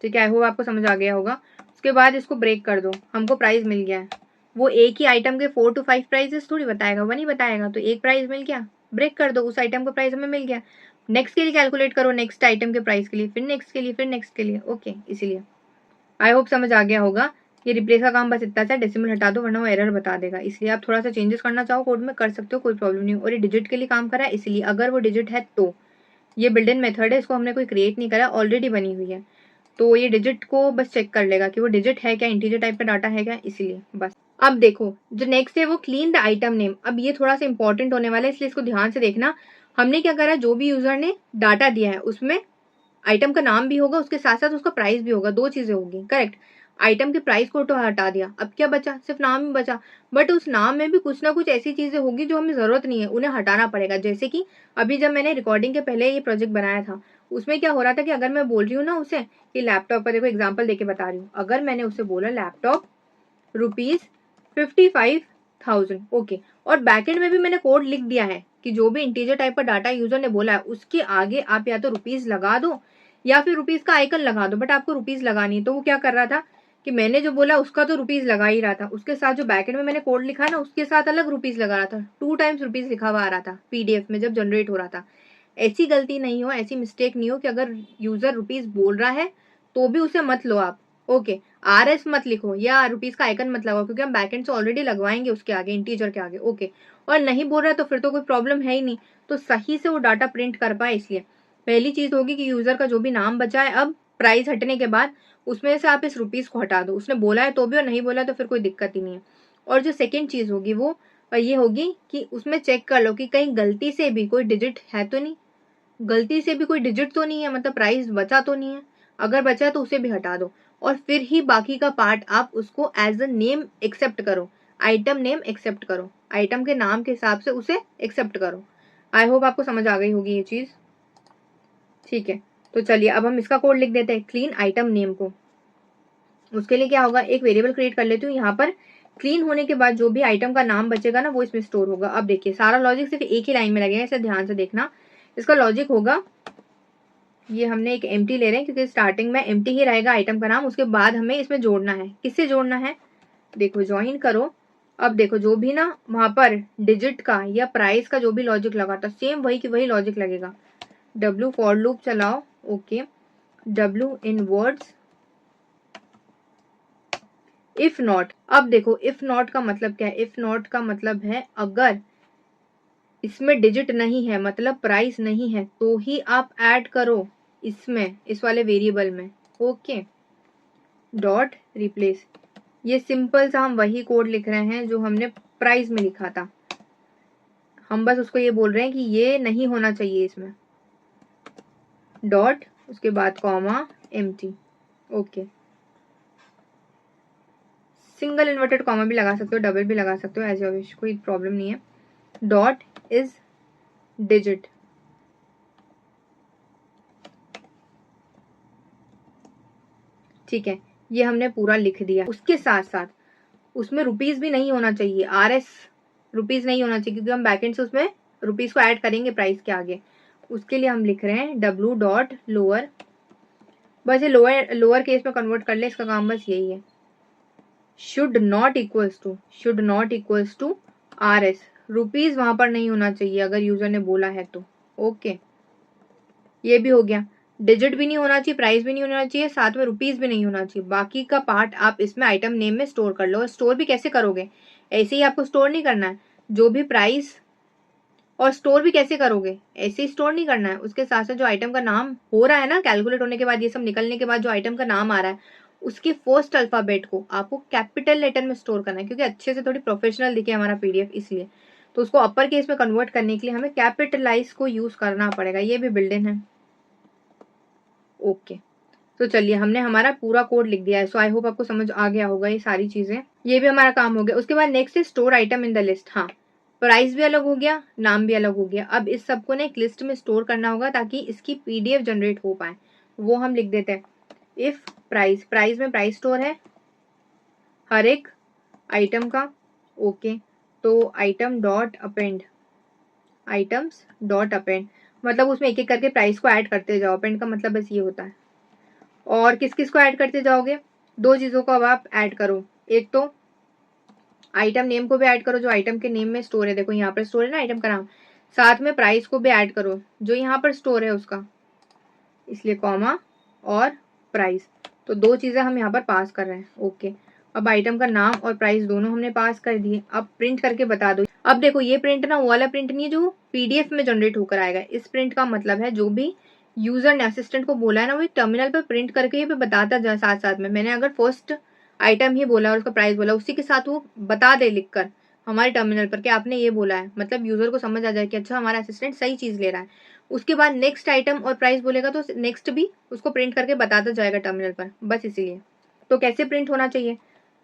ठीक है, आई होप आपको समझ आ गया होगा। उसके बाद इसको ब्रेक कर दो। हमको प्राइस मिल गया है, वो एक ही आइटम के 4 to 5 प्राइजेस थोड़ी बताएगा, वो नहीं बताएगा। तो एक प्राइस मिल गया, ब्रेक कर दो, उस आइटम का प्राइस हमें मिल गया। नेक्स्ट के लिए कैलकुलेट करो, नेक्स्ट आइटम के प्राइस के लिए, फिर नेक्स्ट के लिए, फिर नेक्स्ट के लिए। ओके, इसीलिए आई होप समझ आ गया होगा। ये रिप्लेस का काम बस इतना सा, डेसिमल हटा दो वरना वो एरर बता देगा। इसलिए आप थोड़ा सा चेंजेस करना चाहो कोड में कर सकते हो, कोई प्रॉब्लम नहीं। और ये डिजिट के लिए काम करा है, इसलिए अगर वो डिजिट है तो, ये बिल्ट इन मेथड है, इसको हमने कोई क्रिएट नहीं करा, ऑलरेडी बनी हुई है। तो ये डिजिट को बस चेक कर लेगा कि वो डिजिट है क्या, इंटीजर टाइप का डाटा है क्या, इसलिए बस। अब देखो जो नेक्स्ट है वो क्लीन द आइटम नेम। अब ये थोड़ा सा इंपॉर्टेंट होने वाला है, इसलिए इसको ध्यान से देखना। हमने क्या करा, जो भी यूजर ने डाटा दिया है उसमें आइटम का नाम भी होगा, उसके साथ साथ उसका प्राइस भी होगा, दो चीजें होगी। करेक्ट। आइटम के प्राइस को तो हटा दिया, अब क्या बचा? सिर्फ नाम ही बचा। बट उस नाम में भी कुछ ना कुछ ऐसी चीजें होगी जो हमें जरूरत नहीं है, उन्हें हटाना पड़ेगा। जैसे कि अभी जब मैंने रिकॉर्डिंग के पहले ये प्रोजेक्ट बनाया था, उसमें क्या हो रहा था कि अगर मैं बोल रही हूँ ना उसे कि लैपटॉप का, देखो एग्जाम्पल देके बता रही हूँ, अगर मैंने उसे बोला लैपटॉप ₹55,000, ओके, और बैकएंड में भी मैंने कोड लिख दिया है कि जो भी इंटीजर टाइप का डाटा यूजर ने बोला है उसके आगे आप या तो रुपीज लगा दो या फिर रुपीज का आइकन लगा दो, बट आपको रुपीज लगानी। तो वो क्या कर रहा था कि मैंने जो बोला उसका तो रुपीज लगा ही रहा था, उसके साथ जो बैकएंड में मैंने कोड लिखा है ना उसके साथ अलग रुपीज लगा रहा था, 2 टाइम्स रुपीज लिखा हुआ आ रहा था पीडीएफ में जब जनरेट हो रहा था। ऐसी गलती नहीं हो, ऐसी मिस्टेक नहीं हो कि अगर यूजर रुपीज बोल रहा है तो भी उसे मत लो आप। ओके। RS मत लिखो या रुपीज का आइकन मत लगाओ, क्योंकि हम बैकएंड से ऑलरेडी लगवाएंगे उसके आगे, इंटीजर के आगे। ओके। और नहीं बोल रहा है तो फिर तो कोई प्रॉब्लम है ही नहीं, तो सही से वो डाटा प्रिंट कर पाए। इसलिए पहली चीज होगी कि यूजर का जो भी नाम बचा है, अब प्राइस हटने के बाद उसमें से आप इस रुपीज को हटा दो। उसने बोला है तो भी और नहीं बोला तो फिर कोई दिक्कत ही नहीं है। और जो सेकेंड चीज होगी वो ये होगी कि उसमें चेक कर लो कि कहीं गलती से भी कोई डिजिट है तो नहीं, गलती से भी कोई डिजिट तो नहीं है, मतलब प्राइस बचा तो नहीं है। अगर बचा है तो उसे भी हटा दो और फिर ही बाकी का पार्ट आप उसको एज अ नेम एक्सेप्ट करो, आइटम नेम एक्सेप्ट करो, आइटम के नाम के हिसाब से उसे एक्सेप्ट करो। आई होप आपको समझ आ गई होगी ये चीज। ठीक है, तो चलिए अब हम इसका कोड लिख देते हैं, क्लीन आइटम नेम को। उसके लिए क्या होगा, एक वेरिएबल क्रिएट कर लेती हूँ यहाँ पर। क्लीन होने के बाद जो भी आइटम का नाम बचेगा ना वो इसमें स्टोर होगा। अब देखिए सारा लॉजिक सिर्फ एक ही लाइन में लगेगा, इसे ध्यान से देखना। इसका लॉजिक होगा, ये हमने एक एम्प्टी ले रहे हैं क्योंकि स्टार्टिंग में एम्प्टी ही रहेगा आइटम का नाम, उसके बाद हमें इसमें जोड़ना है। किससे जोड़ना है? देखो ज्वाइन करो। अब देखो जो भी ना वहां पर डिजिट का या प्राइस का जो भी लॉजिक लगा था सेम वही की वही लॉजिक लगेगा। डब्ल्यू फॉर लूप चलाओ। Okay. W in words if not. अब देखो इफ नॉट का मतलब क्या है? इफ नॉट का मतलब है अगर इसमें डिजिट नहीं है, मतलब प्राइस नहीं है, तो ही आप ऐड करो इसमें, इस वाले वेरिएबल में। ओके। Dot replace. ये सिंपल सा हम वही कोड लिख रहे हैं जो हमने प्राइस में लिखा था, हम बस उसको ये बोल रहे हैं कि ये नहीं होना चाहिए इसमें। डॉट, उसके बाद comma, empty. Okay. Single inverted comma भी लगा सकते हो, डबल भी लगा सकते हो, एज योर विश, कोई प्रॉब्लम नहीं है। Dot is digit. ठीक है, ये हमने पूरा लिख दिया। उसके साथ साथ उसमें रुपीस भी नहीं होना चाहिए, RS रुपीस नहीं होना चाहिए, क्योंकि हम बैकेंड से उसमें रुपीस को ऐड करेंगे प्राइस के आगे। उसके लिए हम लिख रहे हैं W डॉट लोअर, बस ये लोअर केस में कन्वर्ट कर ले, इसका काम बस यही है। Should not equals to RS, rupees वहां पर नहीं होना चाहिए अगर यूजर ने बोला है तो। ओके, ये भी हो गया। डिजिट भी नहीं होना चाहिए, प्राइस भी नहीं होना चाहिए, साथ में रुपीस भी नहीं होना चाहिए। बाकी का पार्ट आप इसमें आइटम नेम में स्टोर कर लो। स्टोर भी कैसे करोगे, ऐसे ही आपको स्टोर नहीं करना है, जो भी प्राइस, और स्टोर भी कैसे करोगे, ऐसे ही स्टोर नहीं करना है। उसके साथ साथ जो आइटम का नाम हो रहा है ना, कैलकुलेट होने के बाद, ये सब निकलने के बाद जो आइटम का नाम आ रहा है, उसके फर्स्ट अल्फाबेट को आपको कैपिटल लेटर में स्टोर करना है, क्योंकि अच्छे से थोड़ी प्रोफेशनल दिखे हमारा PDF, इसलिए तो उसको अपर केस में कन्वर्ट करने के लिए हमें कैपिटलाइज को यूज करना पड़ेगा। ये भी बिल्ड इन है। ओके, तो चलिए हमने हमारा पूरा कोड लिख दिया है। सो आई होप आपको समझ आ गया होगा ये सारी चीजें। ये भी हमारा काम हो गया। उसके बाद नेक्स्ट है store item in the list. हाँ, प्राइस भी अलग हो गया, नाम भी अलग हो गया। अब इस सबको ना एक लिस्ट में स्टोर करना होगा ताकि इसकी PDF जनरेट हो पाए। वो हम लिख देते हैं इफ प्राइस, प्राइस में प्राइस स्टोर है हर एक आइटम का। ओके, तो item dot append, items dot append, मतलब उसमें एक एक करके प्राइस को ऐड करते जाओ। अपेंड का मतलब बस ये होता है। और किस किस को ऐड करते जाओगे, दो चीजों को अब आप ऐड करो। एक तो आइटम नेम को भी ऐड करो, जो आइटम के नेम में स्टोर है। देखो यहाँ पर स्टोर है ना आइटम का नाम, साथ में प्राइस को भी ऐड करो जो यहाँ पर स्टोर है उसका, इसलिए कॉमा और प्राइस। तो दो चीजें हम यहाँ पर पास कर रहे हैं। ओके, अब आइटम का नाम और प्राइस दोनों हमने पास कर दिए। अब प्रिंट करके बता दो। अब देखो ये प्रिंट ना वो वाला प्रिंट नहीं है जो PDF में जनरेट होकर आएगा। इस प्रिंट का मतलब है जो भी यूजर ने असिस्टेंट को बोला है ना, वो टर्मिनल पर प्रिंट करके ये भी बताता जाए साथ साथ में। मैंने अगर फर्स्ट आइटम ही बोला और उसका प्राइस बोला, उसी के साथ वो बता दे लिखकर हमारे टर्मिनल पर कि आपने ये बोला है, मतलब यूजर को समझ आ जाए कि अच्छा हमारा असिस्टेंट सही चीज ले रहा है। उसके बाद नेक्स्ट आइटम और प्राइस बोलेगा तो नेक्स्ट भी उसको प्रिंट करके बताता जाएगा टर्मिनल पर, बस इसीलिए। तो कैसे प्रिंट होना चाहिए,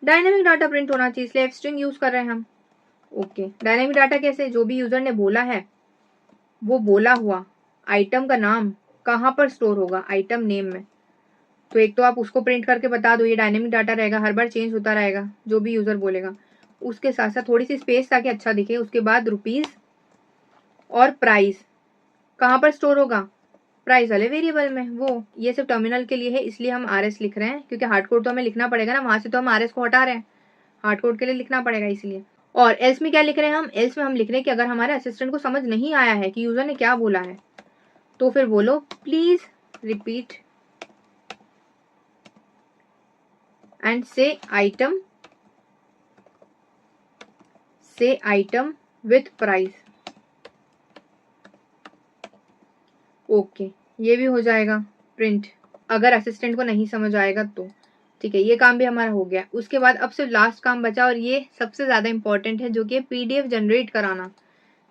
डायनेमिक डाटा प्रिंट होना चाहिए, इसलिए स्ट्रिंग यूज कर रहे हैं हम। ओके, डायनेमिक डाटा कैसे, जो भी यूजर ने बोला है वो बोला हुआ आइटम का नाम कहाँ पर स्टोर होगा, आइटम नेम में। तो एक तो आप उसको प्रिंट करके बता दो, ये डायनेमिक डाटा रहेगा, हर बार चेंज होता रहेगा जो भी यूजर बोलेगा। उसके साथ साथ थोड़ी सी स्पेस ताकि अच्छा दिखे। उसके बाद रुपीज और प्राइस कहाँ पर स्टोर होगा, प्राइस वाले वेरिएबल में। वो ये सिर्फ टर्मिनल के लिए है, इसलिए हम RS लिख रहे हैं, क्योंकि हार्ड कोड तो हमें लिखना पड़ेगा ना, वहां से तो हम RS को हटा रहे हैं, हार्ड कोड के लिए लिखना पड़ेगा इसलिए। और एल्स में क्या लिख रहे हैं हम, एल्स में हम लिख रहे हैं कि अगर हमारे असिस्टेंट को समझ नहीं आया है कि यूजर ने क्या बोला है, तो फिर बोलो प्लीज रिपीट एंड से आइटम विथ प्राइस। ओके, ये भी हो जाएगा प्रिंट अगर असिस्टेंट को नहीं समझ आएगा तो। ठीक है, ये काम भी हमारा हो गया। उसके बाद अब सिर्फ लास्ट काम बचा, और ये सबसे ज्यादा इंपॉर्टेंट है, जो कि PDF जनरेट कराना।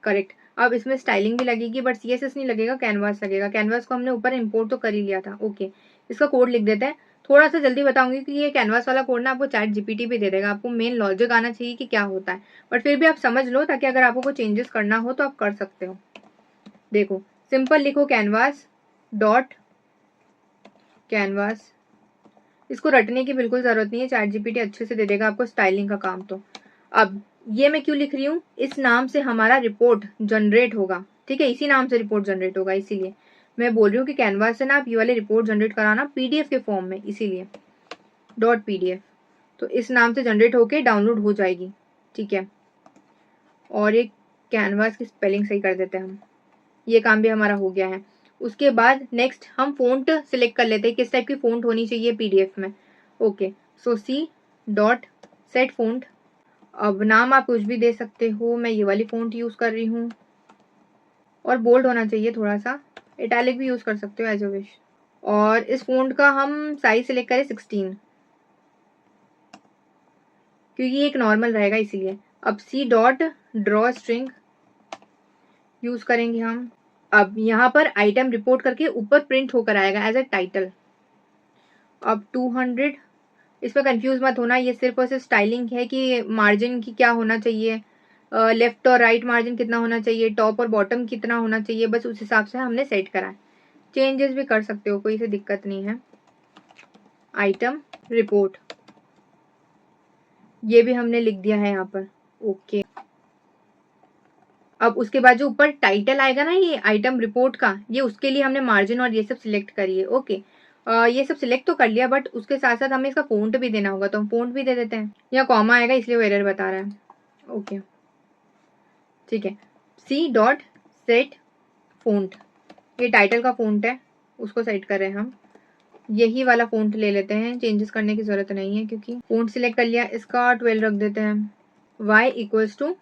करेक्ट, अब इसमें स्टाइलिंग भी लगेगी, बट CSS नहीं लगेगा, कैनवास लगेगा। कैनवास को हमने ऊपर इंपोर्ट तो कर ही लिया था। ओके, इसका कोड लिख देते हैं। थोड़ा सा जल्दी बताऊंगी कि ये कैनवास वाला कोड ना आपको ChatGPT भी दे देगा, आपको मेन लॉजिक आना चाहिए कि क्या होता है, बट फिर भी आप समझ लो ताकि अगर आपको कोई चेंजेस करना हो तो आप कर सकते हो। देखो, सिंपल लिखो कैनवास डॉट कैनवास, इसको रटने की बिल्कुल जरूरत नहीं है, ChatGPT अच्छे से दे देगा आपको स्टाइलिंग का काम। तो अब ये मैं क्यों लिख रही हूँ, इस नाम से हमारा रिपोर्ट जनरेट होगा। ठीक है, इसी नाम से रिपोर्ट जनरेट होगा, इसीलिए मैं बोल रही हूँ कि कैनवास से ना आप ये वाले रिपोर्ट जनरेट कराना PDF के फॉर्म में, इसीलिए .pdf। तो इस नाम से जनरेट होके डाउनलोड हो जाएगी। ठीक है, और ये कैनवास की स्पेलिंग सही कर देते हैं हम। ये काम भी हमारा हो गया है। उसके बाद नेक्स्ट हम फ़ॉन्ट सिलेक्ट कर लेते हैं, किस टाइप की फ़ॉन्ट होनी चाहिए PDF में। ओके, सो C डॉट सेट फ़ॉन्ट। अब नाम आप कुछ भी दे सकते हो, मैं ये वाली फ़ॉन्ट यूज़ कर रही हूँ, और बोल्ड होना चाहिए थोड़ा सा, इटैलिक भी यूज़ कर सकते हो एज अ विश। और इस फ़ॉन्ट का हम साइज सिलेक्ट करें 16, क्योंकि ये एक नॉर्मल रहेगा इसीलिए। अब C dot draw string use करेंगे हम। अब यहाँ पर आइटम रिपोर्ट करके ऊपर प्रिंट होकर आएगा एज अ टाइटल। अब 200, इसमें कंफ्यूज मत होना, ये सिर्फ और सिर्फ स्टाइलिंग है कि मार्जिन की क्या होना चाहिए, लेफ्ट और राइट मार्जिन कितना होना चाहिए, टॉप और बॉटम कितना होना चाहिए, बस उस हिसाब से हमने सेट करा है। चेंजेस भी कर सकते हो, कोई से दिक्कत नहीं है। आइटम रिपोर्ट, ये भी हमने लिख दिया है यहाँ पर। ओके, अब उसके बाद जो ऊपर टाइटल आएगा ना ये आइटम रिपोर्ट का, ये उसके लिए हमने मार्जिन और ये सब सिलेक्ट करिए। ओके, ये सब सिलेक्ट तो कर लिया, बट उसके साथ साथ हमें इसका फ़ॉन्ट भी देना होगा, तो हम फ़ॉन्ट भी दे देते हैं। यहाँ कॉमा आएगा इसलिए वो एरर बता रहा है। ओके ठीक है, सी डॉट सेट फ़ॉन्ट, ये टाइटल का फ़ॉन्ट है, उसको सेट कर रहे हैं हम। यही वाला फ़ॉन्ट ले लेते हैं, चेंजेस करने की ज़रूरत नहीं है क्योंकि फ़ॉन्ट सिलेक्ट कर लिया। इसका 12 रख देते हैं, y इक्वल्स टू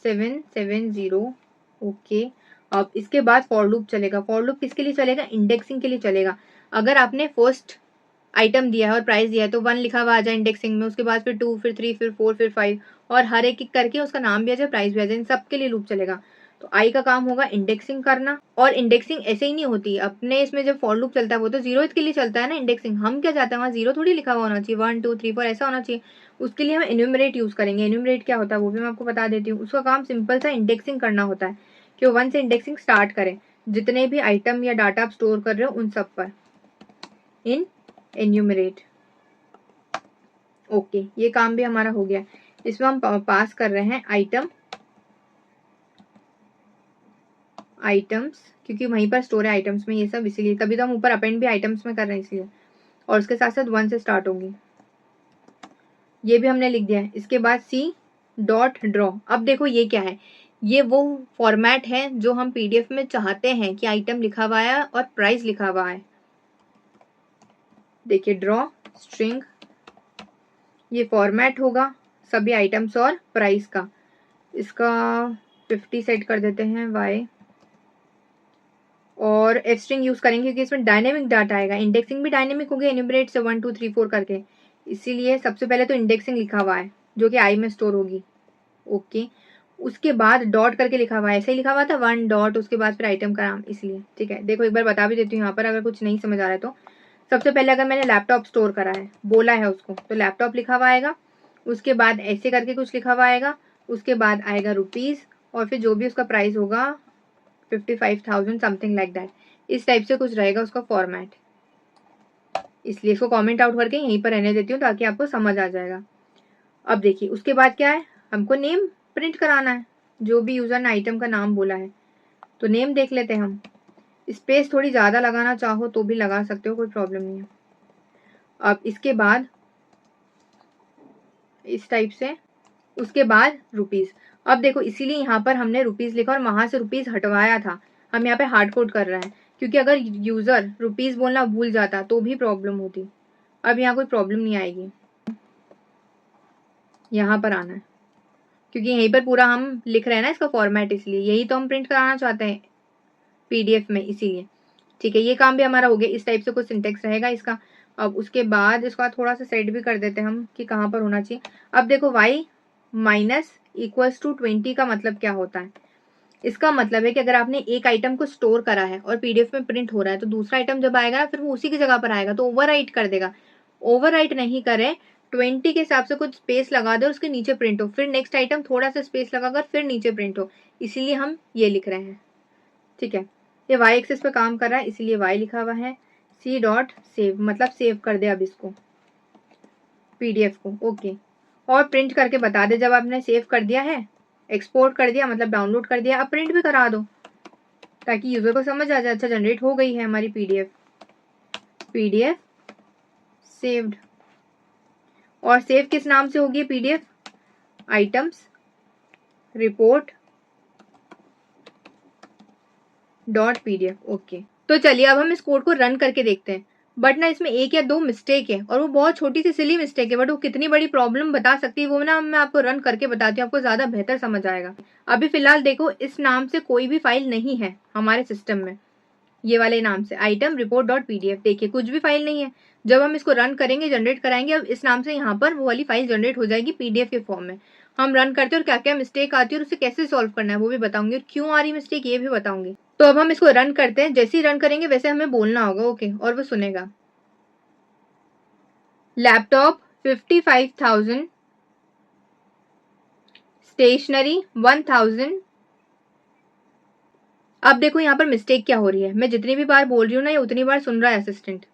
770। ओके, अब इसके बाद फॉर लूप चलेगा। फॉर लूप किसके लिए चलेगा? इंडेक्सिंग के लिए चलेगा। अगर आपने फर्स्ट आइटम दिया है और प्राइस दिया है तो 1 लिखा हुआ आ जाए इंडेक्सिंग में, उसके बाद फिर 2, फिर 3, फिर 4, फिर 5, और हर एक एक करके उसका नाम भी आ जाए, प्राइस भी आ जाए, इन सबके लिए लूप चलेगा। तो आई का काम होगा इंडेक्सिंग करना, और इंडेक्सिंग ऐसे ही नहीं होती अपने इसमें। जब फॉर लूप चलता है वो तो 0th के लिए चलता है ना इंडेक्सिंग। हम क्या चाहते हैं, वहाँ 0 थोड़ी लिखा हुआ होना चाहिए, 1, 2, 3, 4 ऐसा होना चाहिए। उसके लिए हम एन्यूमरेट यूज करेंगे। एन्यूमरेट क्या होता है वो भी मैं आपको बता देती हूँ। उसका काम सिंपल सा इंडेक्सिंग करना होता है कि वो 1 से इंडेक्सिंग स्टार्ट करें, जितने भी आइटम या डाटा आप स्टोर कर रहे हो उन सब पर, इन एन्यूमरेट। ओके, ये काम भी हमारा हो गया। इसमें हम पास कर रहे हैं आइटम्स, क्योंकि वहीं पर स्टोर है आइटम्स में ये सब, इसीलिए तभी तो हम ऊपर अपेंड भी आइटम्स में कर रहे हैं इसलिए। और उसके साथ साथ 1 से स्टार्ट होंगी, ये भी हमने लिख दिया है। इसके बाद सी डॉट ड्रॉ। अब देखो ये क्या है, ये वो फॉर्मेट है जो हम पीडीएफ में चाहते हैं कि आइटम लिखा हुआ है और प्राइस लिखा हुआ है। देखिए ड्रॉ स्ट्रिंग, ये फॉर्मेट होगा सभी आइटम्स और प्राइस का। इसका 50 सेट कर देते हैं y, और एफ स्ट्रिंग यूज करेंगे क्योंकि इसमें डायनेमिक डाटा आएगा। इंडेक्सिंग भी डायनेमिक होगी एन्यूमरेट से 1, 2, 3, 4 करके, इसीलिए सबसे पहले तो इंडेक्सिंग लिखा हुआ है जो कि आई में स्टोर होगी। ओके, उसके बाद डॉट करके लिखा हुआ है, ऐसे ही लिखा हुआ था 1 डॉट, उसके बाद फिर आइटम का नाम, इसलिए। ठीक है, देखो एक बार बता भी देती हूँ यहाँ पर अगर कुछ नहीं समझ आ रहा है तो। सबसे पहले अगर मैंने लैपटॉप स्टोर करा है, बोला है उसको, तो लैपटॉप लिखा हुआ आएगा, उसके बाद ऐसे करके कुछ लिखा हुआ आएगा, उसके बाद आएगा रुपीज़, और फिर जो भी उसका प्राइस होगा 55,000 समथिंग लाइक दैट, इस टाइप से कुछ रहेगा उसका फॉर्मेट। इसलिए इसको कमेंट आउट करके यहीं पर रहने देती हूँ ताकि आपको समझ आ जाएगा। अब देखिए उसके बाद क्या है, हमको नेम प्रिंट कराना है, जो भी यूजर ने आइटम का नाम बोला है, तो नेम देख लेते हैं हम। स्पेस थोड़ी ज़्यादा लगाना चाहो तो भी लगा सकते हो, कोई प्रॉब्लम नहीं है। अब इसके बाद इस टाइप से, उसके बाद रुपीज़। अब देखो इसीलिए यहाँ पर हमने रुपीज़ लिखा और वहाँ से रुपीज़ हटवाया था। हम यहाँ पे हार्ड कोड कर रहे हैं क्योंकि अगर यूज़र रुपीज़ बोलना भूल जाता तो भी प्रॉब्लम होती। अब यहाँ कोई प्रॉब्लम नहीं आएगी, यहाँ पर आना है क्योंकि यहीं पर पूरा हम लिख रहे हैं ना इसका फॉर्मेट, इसलिए यही तो हम प्रिंट कराना चाहते हैं पीडीएफ में, इसीलिए। ठीक है, ये काम भी हमारा हो गया। इस टाइप से कुछ सिंटेक्स रहेगा इसका। अब उसके बाद इसका थोड़ा सा सेट भी कर देते हैं हम कि कहाँ पर होना चाहिए। अब देखो y माइनस इक्वल्स टू 20 का मतलब क्या होता है? इसका मतलब है कि अगर आपने एक आइटम को स्टोर करा है और पीडीएफ में प्रिंट हो रहा है तो दूसरा आइटम जब आएगा ना फिर वो उसी की जगह पर आएगा, तो ओवरराइट कर देगा। ओवरराइट नहीं करे, 20 के हिसाब से कुछ स्पेस लगा दे, उसके नीचे प्रिंट हो, फिर नेक्स्ट आइटम थोड़ा सा स्पेस लगाकर फिर नीचे प्रिंट हो, इसीलिए हम ये लिख रहे हैं। ठीक है, ये y एक्सिस पे काम कर रहा है इसीलिए y लिखा हुआ है। सी डॉट सेव मतलब सेव कर दे अब इसको, पीडीएफ को। ओके, और प्रिंट करके बता दे जब आपने सेव कर दिया है, एक्सपोर्ट कर दिया मतलब डाउनलोड कर दिया, अब प्रिंट भी करा दो ताकि यूजर को समझ आ जाए अच्छा जनरेट हो गई है हमारी पीडीएफ सेव्ड। और सेव किस नाम से होगी PDF? Items report dot PDF. Okay, तो चलिए अब हम इस कोड को रन करके देखते हैं। बट ना इसमें एक या दो मिस्टेक है और वो बहुत छोटी सी सिली मिस्टेक है, बट वो कितनी बड़ी प्रॉब्लम बता सकती है वो ना मैं आपको रन करके बताती हूँ, आपको ज्यादा बेहतर समझ आएगा। अभी फिलहाल देखो इस नाम से कोई भी फाइल नहीं है हमारे सिस्टम में, ये वाले नाम से आइटम रिपोर्ट डॉट पीडीएफ, देखिए कुछ भी फाइल नहीं है। जब हम इसको रन करेंगे जनरेट कराएंगे, अब इस नाम से यहाँ पर वो वाली फाइल जनरेट हो जाएगी पीडीएफ के फॉर्म में। हम रन करते हैं और क्या क्या मिस्टेक आती है और उसे कैसे सॉल्व करना है वो भी बताऊंगी, और क्यों आ रही मिस्टेक ये भी बताऊंगी। तो अब हम इसको रन करते हैं, जैसे ही रन करेंगे वैसे हमें बोलना होगा ओके, और वो सुनेगा। Laptop 55,000, stationery 1,000। अब देखो यहाँ पर मिस्टेक क्या हो रही है, मैं जितनी भी बार बोल रही हूँ ना ये उतनी बार सुन रहा है असिस्टेंट।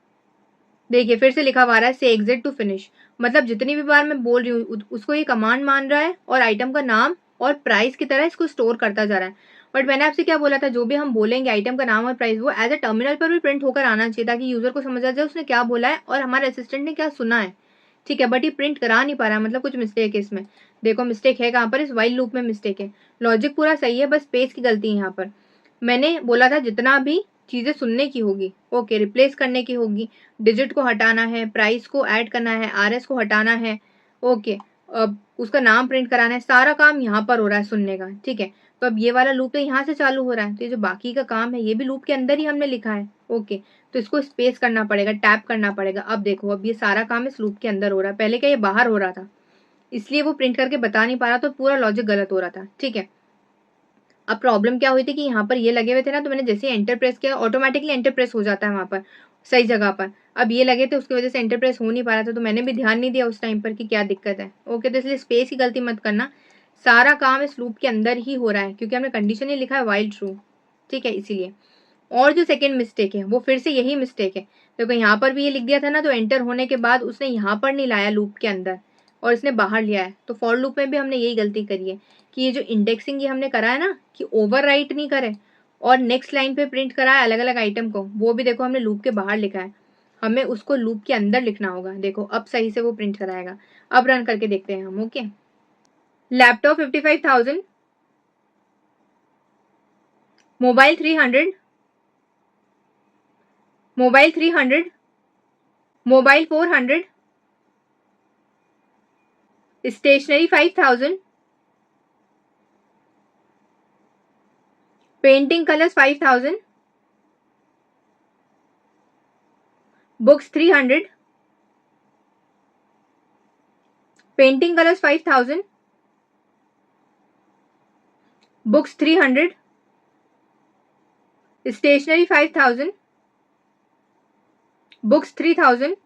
देखिए फिर से लिखा हुआ आ रहा है से एग्जिट टू फिनिश, मतलब जितनी भी बार मैं बोल रही हूँ उसको ये कमांड मान रहा है और आइटम का नाम और प्राइस की तरह इसको स्टोर करता जा रहा है। बट मैंने आपसे क्या बोला था, जो भी हम बोलेंगे आइटम का नाम और प्राइस वो एज अ टर्मिनल पर भी प्रिंट होकर आना चाहिए ताकि यूजर को समझ आ जाए उसने क्या बोला है और हमारे असिस्टेंट ने क्या सुना है। ठीक है, बट ये प्रिंट करा नहीं पा रहा है, मतलब कुछ मिस्टेक है इसमें। देखो मिस्टेक है कहाँ पर, इस वाइल लूप में मिस्टेक है। लॉजिक पूरा सही है, बस स्पेस की गलती है यहाँ पर। मैंने बोला था जितना भी चीजें सुनने की होगी, ओके, रिप्लेस करने की होगी, डिजिट को हटाना है, प्राइस को ऐड करना है, आरएस को हटाना है, ओके, अब उसका नाम प्रिंट कराना है, सारा काम यहाँ पर हो रहा है सुनने का। ठीक है, तो अब ये वाला लूप तो यहाँ से चालू हो रहा है, तो ये जो बाकी का काम है ये भी लूप के अंदर ही हमने लिखा है। ओके, तो इसको स्पेस करना पड़ेगा, टैप करना पड़ेगा। अब देखो अब ये सारा काम इस लूप के अंदर हो रहा है, पहले क्या ये बाहर हो रहा था, इसलिए वो प्रिंट करके बता नहीं पा रहा, तो पूरा लॉजिक गलत हो रहा था। ठीक है, अब प्रॉब्लम क्या हुई थी कि यहाँ पर ये लगे हुए थे ना, तो मैंने जैसे एंटर प्रेस किया ऑटोमेटिकली एंटर प्रेस हो जाता है वहां पर सही जगह पर। अब ये लगे थे उसकी वजह से एंटर प्रेस हो नहीं पा रहा था, तो मैंने भी ध्यान नहीं दिया उस टाइम पर कि क्या दिक्कत है। ओके, तो इसलिए स्पेस की गलती मत करना, सारा काम इस लूप के अंदर ही हो रहा है क्योंकि हमने कंडीशन ही लिखा है वाइल ट्रू। ठीक है, इसीलिए। और जो सेकेंड मिस्टेक है वो फिर से यही मिस्टेक है। देखो यहाँ पर भी ये लिख दिया था ना, तो एंटर होने के बाद उसने यहाँ पर नहीं लाया लूप के अंदर और इसने बाहर लिया है। तो फॉर लूप में भी हमने यही गलती करी है कि ये जो इंडेक्सिंग ये हमने करा है ना कि ओवर राइट नहीं करे और नेक्स्ट लाइन पे प्रिंट करा है अलग अलग आइटम को, वो भी देखो हमने लूप के बाहर लिखा है, हमें उसको लूप के अंदर लिखना होगा। देखो अब सही से वो प्रिंट कराएगा। अब रन करके देखते हैं हम। Okay, laptop 55,000, mobile 300, mobile 300, mobile 400, stationery 5,000, painting colours 5,000, books 300, painting colours 5,000, books 300, stationery 5,000, books 3,000।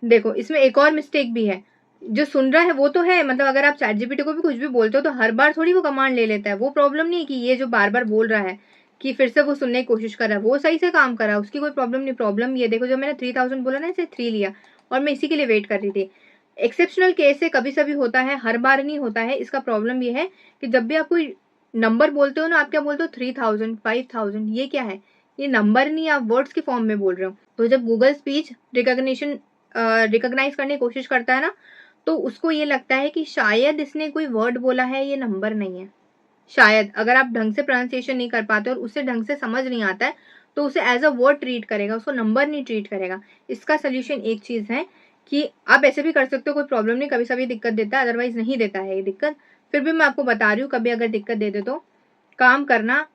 देखो इसमें एक और मिस्टेक भी है, जो सुन रहा है वो तो है, मतलब अगर आप चैट जीपीटी को भी कुछ भी बोलते हो तो हर बार थोड़ी वो कमांड ले लेता है, वो प्रॉब्लम नहीं है कि ये जो बार बार बोल रहा है कि फिर से वो सुनने की कोशिश कर रहा है, वो सही से काम कर रहा है, उसकी कोई प्रॉब्लम नहीं। प्रॉब्लम ये देखो, जब मैंने 3,000 बोला ना, इसे 3 लिया और मैं इसी के लिए वेट कर रही थी। एक्सेप्शनल केस है, कभी सभी होता है, हर बार नहीं होता है। इसका प्रॉब्लम ये है कि जब भी आप कोई नंबर बोलते हो ना, आप क्या बोलते हो 3,000 5,000, ये क्या है, ये नंबर नहीं, आप वर्ड्स के फॉर्म में बोल रहे हो। तो जब गूगल स्पीच रिकॉग्नाइज करने की कोशिश करता है ना, तो उसको ये लगता है कि शायद इसने कोई वर्ड बोला है, ये नंबर नहीं है। शायद अगर आप ढंग से प्रोनाउंसिएशन नहीं कर पाते और उसे ढंग से समझ नहीं आता है तो उसे एज अ वर्ड ट्रीट करेगा, उसको नंबर नहीं ट्रीट करेगा। इसका सोल्यूशन एक चीज है कि आप ऐसे भी कर सकते हो, कोई प्रॉब्लम नहीं, कभी सभी दिक्कत देता है, अदरवाइज नहीं देता है ये दिक्कत। फिर भी मैं आपको बता रही हूँ, कभी अगर दिक्कत दे दे तो काम करना,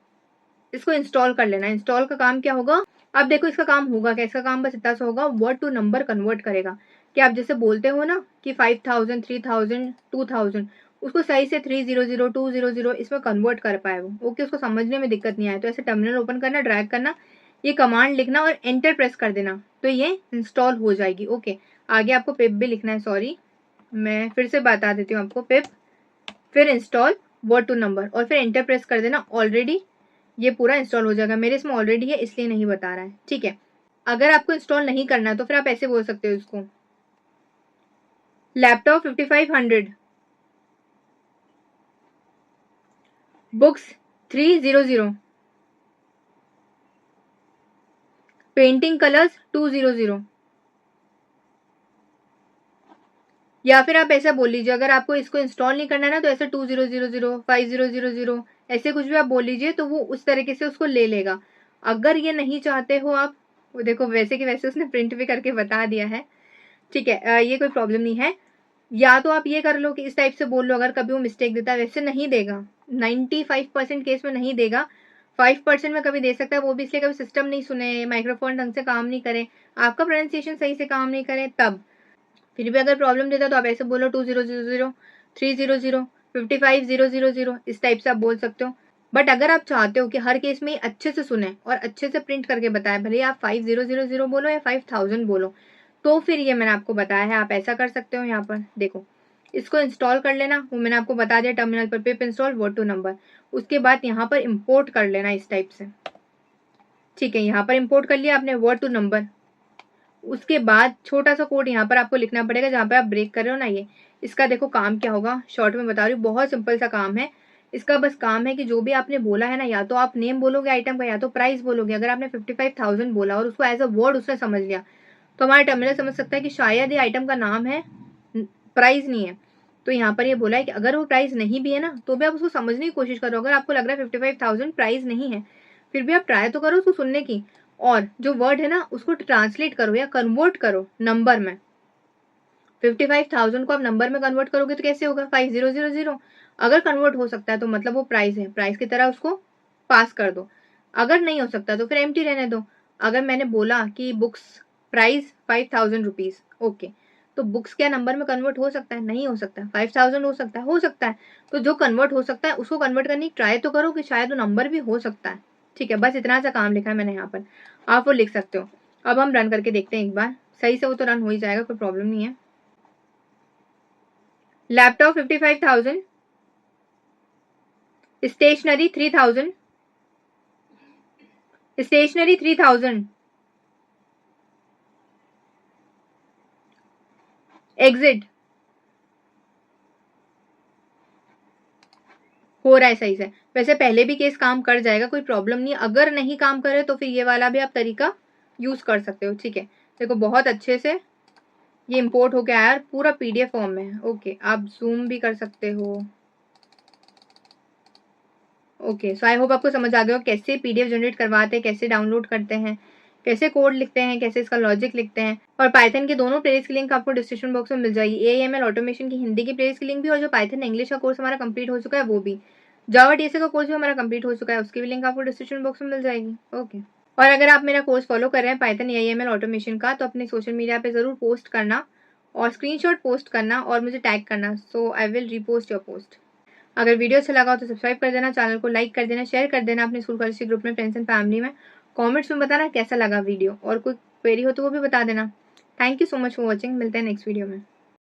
इसको इंस्टॉल कर लेना। इंस्टॉल का काम क्या होगा, अब देखो इसका काम होगा क्या, इसका काम बस इतना सा होगा, वर्ड टू नंबर कन्वर्ट करेगा। कि आप जैसे बोलते हो ना कि 5,000 3,000 2,000, उसको सही से 300 200 इसमें कन्वर्ट कर पाए वो। ओके, उसको समझने में दिक्कत नहीं आए तो ऐसे टर्मिनल ओपन करना, ड्रैग करना, ये कमांड लिखना और एंटर प्रेस कर देना, तो ये इंस्टॉल हो जाएगी। ओके, आगे आपको पिप भी लिखना है, सॉरी मैं फिर से बता देती हूँ आपको, पिप फिर इंस्टॉल वर्ड टू नंबर और फिर एंटर प्रेस कर देना। ऑलरेडी ये पूरा इंस्टॉल हो जाएगा, मेरे इसमें ऑलरेडी है इसलिए नहीं बता रहा है। ठीक है, अगर आपको इंस्टॉल नहीं करना है तो फिर आप ऐसे बोल सकते हो इसको, लैपटॉप 5500, बुक्स 300, पेंटिंग कलर्स 200। या फिर आप ऐसा बोल लीजिए, अगर आपको इसको इंस्टॉल नहीं करना है ना तो ऐसे 2000 5000 ऐसे कुछ भी आप बोल लीजिए, तो वो उस तरीके से उसको ले लेगा। अगर ये नहीं चाहते हो आप, वो देखो वैसे कि वैसे उसने प्रिंट भी करके बता दिया है। ठीक है, ये कोई प्रॉब्लम नहीं है। या तो आप ये कर लो कि इस टाइप से बोल लो, अगर कभी वो मिस्टेक देता है, वैसे नहीं देगा, 95% केस में नहीं देगा, 5% में कभी दे सकता है, वो भी इसलिए कभी सिस्टम नहीं सुने, माइक्रोफोन ढंग से काम नहीं करे, आपका प्रोनाउंसिएशन सही से काम नहीं करे तब। फिर भी अगर प्रॉब्लम देता है तो आप ऐसे बोलो 2000 300 55,000, इस टाइप से आप बोल सकते हो। बट अगर आप चाहते हो कि हर केस में अच्छे से सुने और अच्छे से प्रिंट करके बताए, भले आप 5000 बोलो या 5,000 बोलो, तो फिर ये मैंने आपको बताया है, आप ऐसा कर सकते हो। यहाँ पर देखो, इसको इंस्टॉल कर लेना, वो मैंने आपको बता दिया, टर्मिनल पर pip install word to number, उसके बाद यहाँ पर इंपोर्ट कर लेना इस टाइप से। ठीक है, यहाँ पर इंपोर्ट कर लिया आपने वर्ड टू नंबर। उसके बाद छोटा सा कोड यहाँ पर आपको लिखना पड़ेगा जहाँ पे आप ब्रेक कर रहे हो ना, ये इसका देखो काम क्या होगा, शॉर्ट में बता रही हूँ, बहुत सिंपल सा काम है। इसका बस काम है कि जो भी आपने बोला है ना, या तो आप नेम बोलोगे आइटम का या तो प्राइस बोलोगे। अगर आपने 55,000 बोला और उसको एज अ वर्ड उसने समझ लिया तो हमारा टर्मिनल समझ सकता है कि शायद ये आइटम का नाम है, प्राइस नहीं है। तो यहाँ पर ये बोला है कि अगर वो प्राइस नहीं भी है ना तो भी आप उसको समझने की कोशिश करो। अगर आपको लग रहा है 55,000 प्राइस नहीं है, फिर भी आप ट्राई तो करो उसको सुनने की, और जो वर्ड है ना उसको ट्रांसलेट करो या कन्वर्ट करो नंबर में। 55,000 को आप नंबर में कन्वर्ट करोगे तो कैसे होगा, 5000। अगर कन्वर्ट हो सकता है तो मतलब वो प्राइस है, प्राइस की तरह उसको पास कर दो। अगर नहीं हो सकता तो फिर एम्प्टी रहने दो। अगर मैंने बोला कि बुक्स प्राइस 5,000 रुपीज, ओके, तो बुक्स क्या नंबर में कन्वर्ट हो सकता है, नहीं हो सकता। 5,000 हो सकता है, हो सकता है। तो जो कन्वर्ट हो सकता है उसको कन्वर्ट करने की ट्राई तो करो कि शायद वो नंबर भी हो सकता है। ठीक है, बस इतना सा काम लिखा है मैंने यहाँ पर, आप वो लिख सकते हो। अब हम रन करके देखते हैं एक बार, सही से वो तो रन हो ही जाएगा, कोई प्रॉब्लम नहीं है। Laptop 55,000, stationery 3,000, stationery 3,000, exit. हो रहा है सही से। वैसे पहले भी केस काम कर जाएगा, कोई प्रॉब्लम नहीं। अगर नहीं काम करे तो फिर ये वाला भी आप तरीका यूज कर सकते हो। ठीक है, देखो बहुत अच्छे से ये इंपोर्ट होके आया, पूरा पीडीएफ फॉर्म में है। ओके, आप जूम भी कर सकते हो। ओके, सो आई होप आपको समझ आ गया हो कैसे पीडीएफ जनरेट करवाते हैं, कैसे डाउनलोड करते हैं, कैसे कोड लिखते हैं, कैसे इसका लॉजिक लिखते हैं। और पाइथन के दोनों प्लेलिस्ट की लिंक आपको डिस्क्रिप्शन बॉक्स में मिल जाएगी। एआईएमएल ऑटोमेशन की हिंदी की प्लेलिस्ट की लिंक भी, और जो पाइथन इंग्लिश का कोर्स हमारा कंप्लीट हो चुका है वो भी। जावा टीएसए का कोर्स भी हमारा कंप्लीट हो चुका है, उसकी भी लिंक आपको डिस्क्रिप्शन बॉक्स में मिल जाएगी। ओके, और अगर आप मेरा कोर्स फॉलो कर रहे हैं पाइथन एआईएमएल ऑटोमेशन का, तो अपने सोशल मीडिया पे जरूर पोस्ट करना और स्क्रीनशॉट पोस्ट करना और मुझे टैग करना, so I will repost your post. अगर वीडियो अच्छा लगा हो तो सब्सक्राइब कर देना, चैनल को लाइक कर देना, शेयर कर देना अपने स्कूल कॉलेज के ग्रुप में, फ्रेंड्स एंड फैमिली में। कमेंट्स में बताना कैसा लगा वीडियो, और कोई क्वेरी हो तो वो भी बता देना। Thank you so much for watching, मिलते हैं नेक्स्ट वीडियो में।